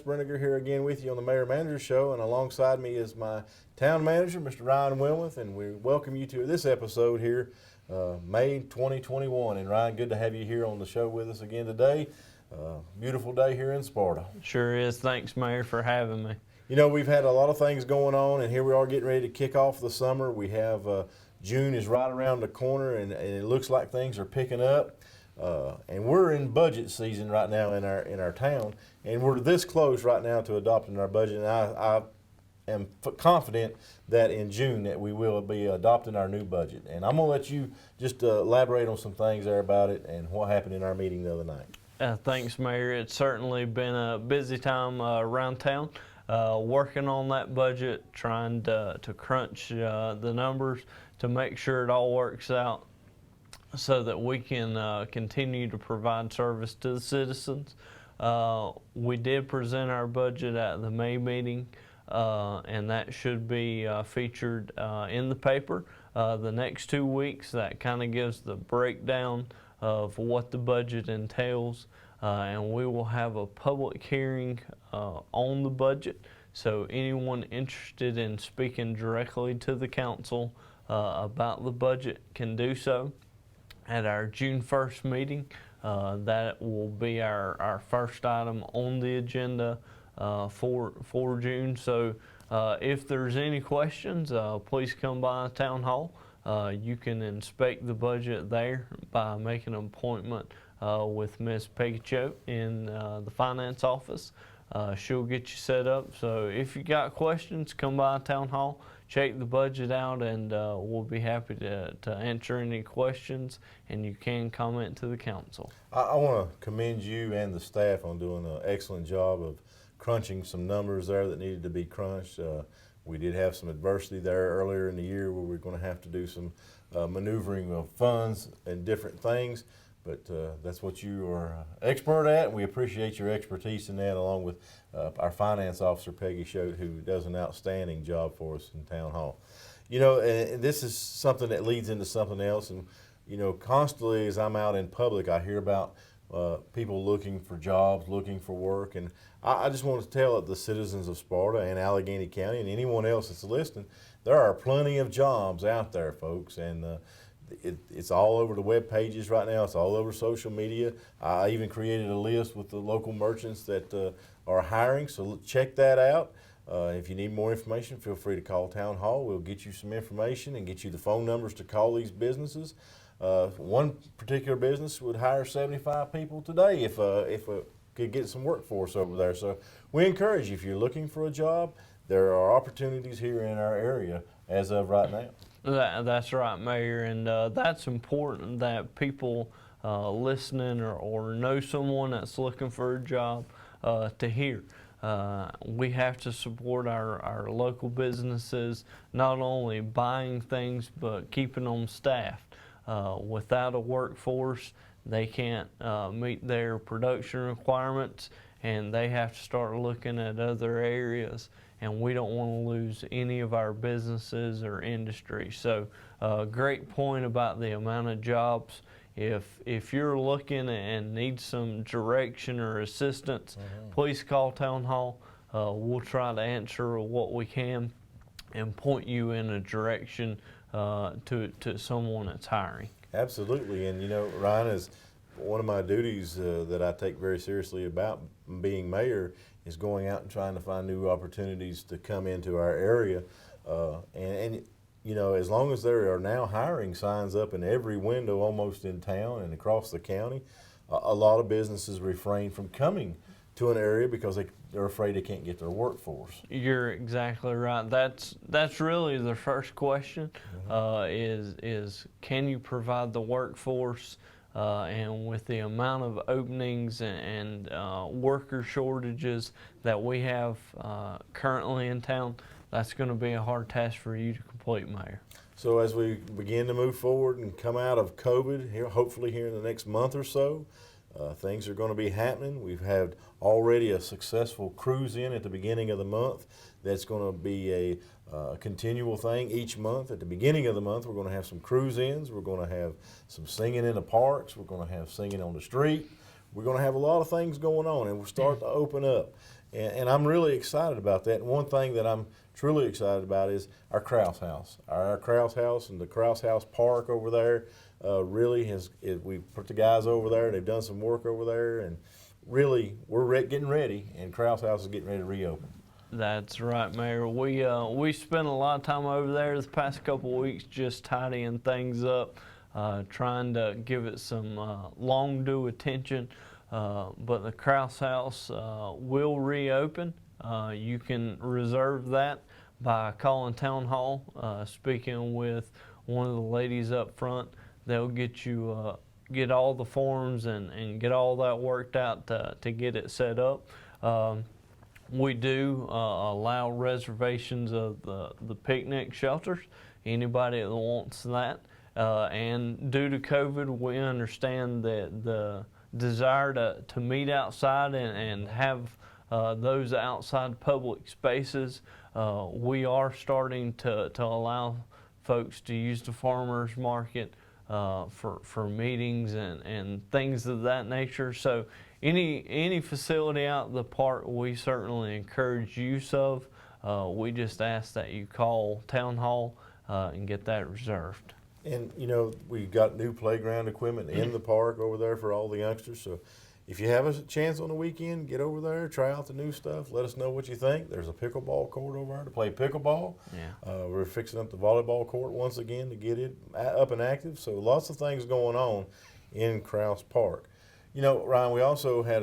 Wes Brenniger here again with you on the Mayor Manager Show, and alongside me is my town manager, Mr. Ryan Wilmoth, and we welcome you to this episode here, May 2021. And Ryan, good to have you here on the show with us again today. Beautiful day here in Sparta. Sure is. Thanks, Mayor, for having me. You know, we've had a lot of things going on, and here we are getting ready to kick off the summer. We have June is right around the corner, and it looks like things are picking up. And we're in budget season right now in our town, and we're this close right now to adopting our budget. And I am confident that in June that we will be adopting our new budget. And I'm gonna let you just elaborate on some things there about it and what happened in our meeting the other night. Thanks, Mayor. It's certainly been a busy time around town, working on that budget, trying to crunch the numbers to make sure it all works out, so that we can continue to provide service to the citizens. We did present our budget at the May meeting, and that should be featured in the paper the next 2 weeks. That kind of gives the breakdown of what the budget entails, and we will have a public hearing on the budget, so anyone interested in speaking directly to the council about the budget can do so at our June 1st meeting. That will be our first item on the agenda for June. So if there's any questions, please come by Town Hall. You can inspect the budget there by making an appointment with Ms. Peggy Choate in the finance office. She'll get you set up. So if you got questions, come by Town Hall, check the budget out, and we'll be happy to answer any questions, and you can comment to the council. I want to commend you and the staff on doing an excellent job of crunching some numbers there that needed to be crunched. We did have some adversity there earlier in the year where we're going to have to do some maneuvering of funds and different things. But that's what you are expert at, and we appreciate your expertise in that, along with our finance officer, Peggy Choate, who does an outstanding job for us in Town Hall. You know, and this is something that leads into something else. And, you know, constantly as I'm out in public, I hear about people looking for jobs, looking for work. And I just want to tell the citizens of Sparta and Allegheny County and anyone else that's listening, there are plenty of jobs out there, folks. And it's all over the web pages right now. It's all over social media. I even created a list with the local merchants that are hiring, so check that out. If you need more information, feel free to call Town Hall. We'll get you some information and get you the phone numbers to call these businesses. One particular business would hire 75 people today if could get some workforce over there. So we encourage you, if you're looking for a job, there are opportunities here in our area as of right now. That's right, Mayor, and that's important that people listening or know someone that's looking for a job to hear. We have to support our local businesses, not only buying things but keeping them staffed. Without a workforce, they can't meet their production requirements, and they have to start looking at other areas. And we don't want to lose any of our businesses or industries. So great point about the amount of jobs. If you're looking and need some direction or assistance, please call Town Hall. We'll try to answer what we can and point you in a direction to someone that's hiring. Absolutely. And you know, Ryan, is one of my duties that I take very seriously about being mayor is going out and trying to find new opportunities to come into our area. And you know, as long as there are now hiring signs up in every window almost in town and across the county, a lot of businesses refrain from coming to an area because they're afraid they can't get their workforce. You're exactly right. That's really the first question, is can you provide the workforce? And with the amount of openings and worker shortages that we have currently in town, that's going to be a hard task for you to complete, Mayor. So as we begin to move forward and come out of COVID, hopefully here in the next month or so, things are going to be happening. We've had already a successful cruise in at the beginning of the month. That's going to be a continual thing each month. At the beginning of the month, we're going to have some cruise-ins. We're going to have some singing in the parks. We're going to have singing on the street. We're going to have a lot of things going on, and we're starting to open up. And I'm really excited about that. And one thing that I'm truly excited about is our Krause House. Our Krause House and the Krause House Park over there really we put the guys over there. They've done some work over there, and really we're getting ready, and Krause House is getting ready to reopen. That's right, Mayor. We spent a lot of time over there this past couple of weeks just tidying things up, trying to give it some long due attention. But the Krause House will reopen. You can reserve that by calling Town Hall, speaking with one of the ladies up front. They'll get you get all the forms and get all that worked out to get it set up. We do allow reservations of the picnic shelters, anybody that wants that. And due to COVID, we understand that the desire to meet outside and have those outside public spaces, we are starting to allow folks to use the farmers market for meetings and things of that nature. So any facility out in the park, we certainly encourage use of. We just ask that you call Town Hall and get that reserved. And you know, we've got new playground equipment in the park over there for all the youngsters. So if you have a chance on the weekend, get over there, try out the new stuff. Let us know what you think. There's a pickleball court over there to play pickleball. Yeah. We're fixing up the volleyball court once again to get it up and active. So lots of things going on in Krause Park. You know, Ryan, we also had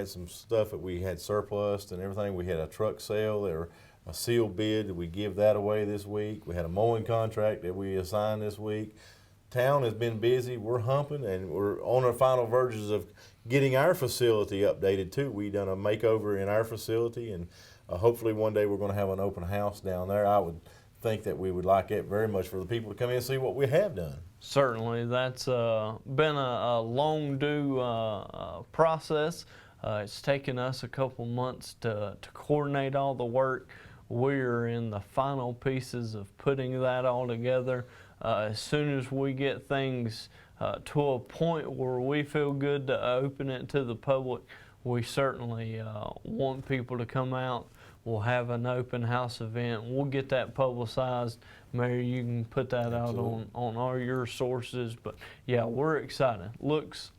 some stuff that we had surplus and everything. We had a truck sale or a sealed bid that we give that away this week. We had a mowing contract that we assigned this week. Town has been busy. We're humping, and we're on our final verges of getting our facility updated too. We done a makeover in our facility, and hopefully one day we're going to have an open house down there. I would think that we would like it very much for the people to come in and see what we have done. Certainly, that's been a long due process. It's taken us a couple months to coordinate all the work. We're in the final pieces of putting that all together. As soon as we get things to a point where we feel good to open it to the public, we certainly want people to come out. We'll have an open house event. We'll get that publicized. Mayor, you can put that Absolutely. out on all your sources. But yeah, we're excited. Looks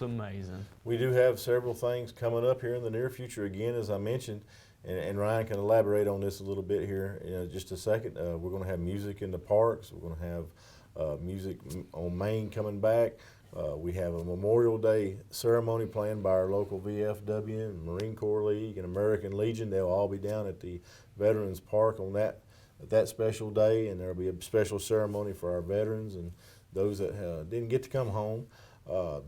amazing. We do have several things coming up here in the near future. Again, as I mentioned, and Ryan can elaborate on this a little bit here in just a second. We're going to have music in the parks. We're going to have music on Main coming back. We have a Memorial Day ceremony planned by our local VFW and Marine Corps League and American Legion. They'll all be down at the Veterans Park on that special day, and there'll be a special ceremony for our veterans and those that didn't get to come home.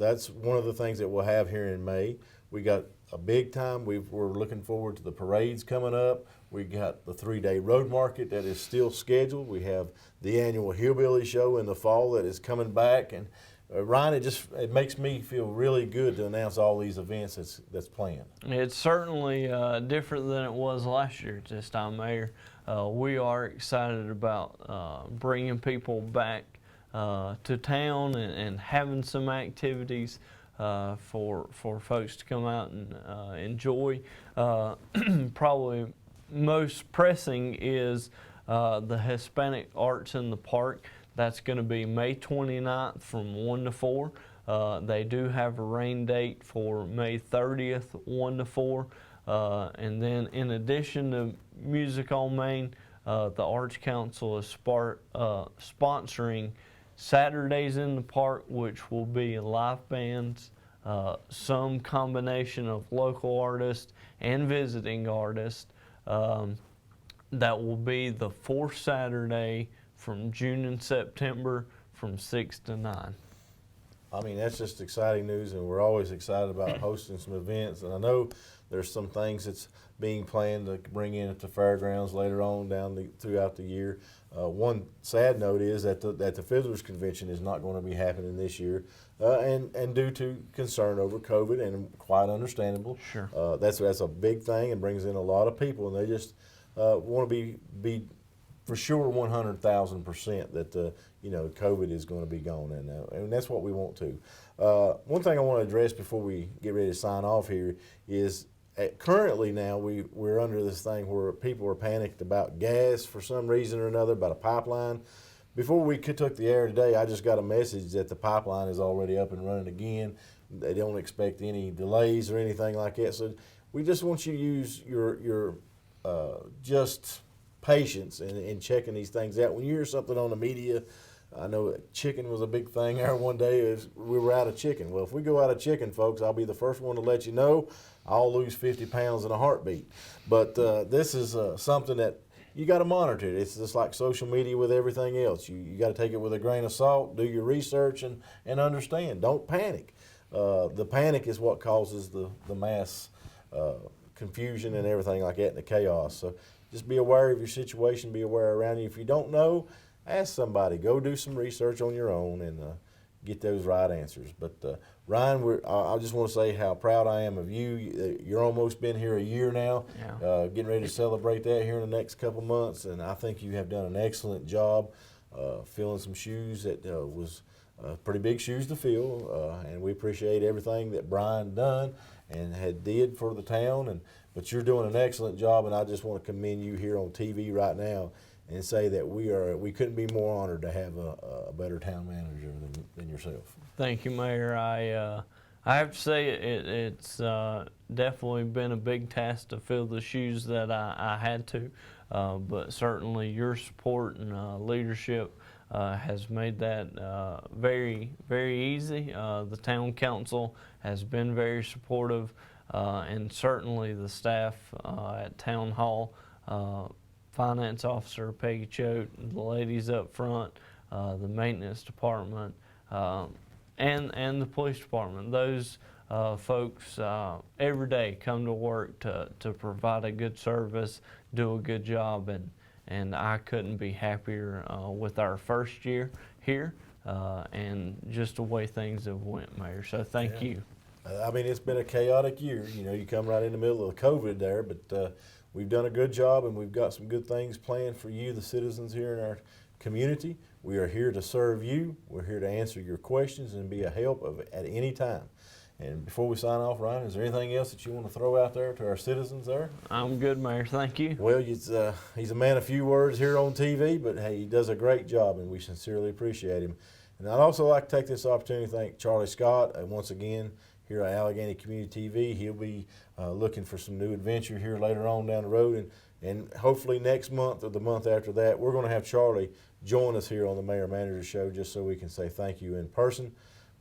That's one of the things that we'll have here in May. We got a big time. We're looking forward to the parades coming up. We got the 3-day road market that is still scheduled. We have the annual Hillbilly Show in the fall that is coming back. And Ryan, it makes me feel really good to announce all these events that's planned. It's certainly different than it was last year at this time, Mayor. We are excited about bringing people back to town and having some activities for folks to come out and enjoy. Probably most pressing is the Hispanic Arts in the Park. That's going to be May 29th from 1 to 4. They do have a rain date for May 30th, 1 to 4. And then in addition to Music on Main, the Arts Council is sponsoring Saturdays in the Park, which will be live bands, some combination of local artists and visiting artists. That will be the fourth Saturday from June and September from 6 to 9. I mean, that's just exciting news, and we're always excited about hosting some events. And I know there's some things that's being planned to bring in at the fairgrounds later on throughout the year. One sad note is that the Fiddlers Convention is not going to be happening this year, and due to concern over COVID, and quite understandable. Sure. That's a big thing and brings in a lot of people, and they just want to be for sure 100,000% that COVID is going to be gone, and that's what we want to. One thing I want to address before we get ready to sign off here is currently now we're under this thing where people are panicked about gas for some reason or another, about a pipeline. Before we took the air today, I just got a message that the pipeline is already up and running again. They don't expect any delays or anything like that. So we just want you to use your just patience in checking these things out. When you hear something on the media, I know chicken was a big thing there one day. We were out of chicken. Well, if we go out of chicken, folks, I'll be the first one to let you know. I'll lose 50 pounds in a heartbeat. But this is something that you got to monitor it. It's just like social media with everything else. You got to take it with a grain of salt, do your research, and understand. Don't panic. The panic is what causes the mass confusion and everything like that and the chaos. So just be aware of your situation, be aware around you. If you don't know, ask somebody. Go do some research on your own and get those right answers. But Ryan, I just want to say how proud I am of you. You're almost been here a year now, getting ready to celebrate that here in the next couple months, and I think you have done an excellent job filling some shoes that was pretty big shoes to fill, and we appreciate everything that Brian done and did for the town. But you're doing an excellent job, and I just want to commend you here on TV right now and say that we couldn't be more honored to have a better town manager than yourself. Thank you, Mayor. I have to say it's definitely been a big task to fill the shoes that I had to, but certainly your support and leadership has made that very, very easy. The town council has been very supportive, and certainly the staff at Town Hall, Finance Officer Peggy Choate, the ladies up front, the maintenance department, and the police department. Those folks every day come to work to provide a good service, do a good job, and I couldn't be happier with our first year here and just the way things have went, Mayor. So thank you. I mean, it's been a chaotic year. You know, you come right in the middle of COVID there, but we've done a good job, and we've got some good things planned for you, the citizens here in our community. We are here to serve you. We're here to answer your questions and be a help at any time. And before we sign off, Ryan, is there anything else that you want to throw out there to our citizens there? I'm good, Mayor. Thank you. Well, he's a man of few words here on TV, but hey, he does a great job, and we sincerely appreciate him. And I'd also like to take this opportunity to thank Charlie Scott once again here at Allegheny Community TV. He'll be looking for some new adventure here later on down the road, and hopefully next month or the month after that, we're going to have Charlie join us here on the Mayor Manager Show just so we can say thank you in person.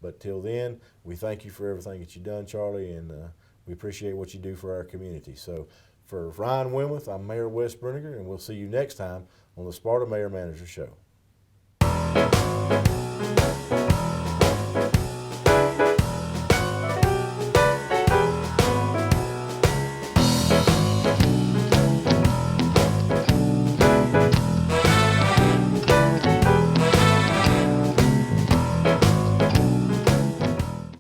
But till then, we thank you for everything that you've done, Charlie, and we appreciate what you do for our community. So for Ryan Wimmuth, I'm Mayor Wes Bruniger, and we'll see you next time on the Sparta Mayor Manager Show.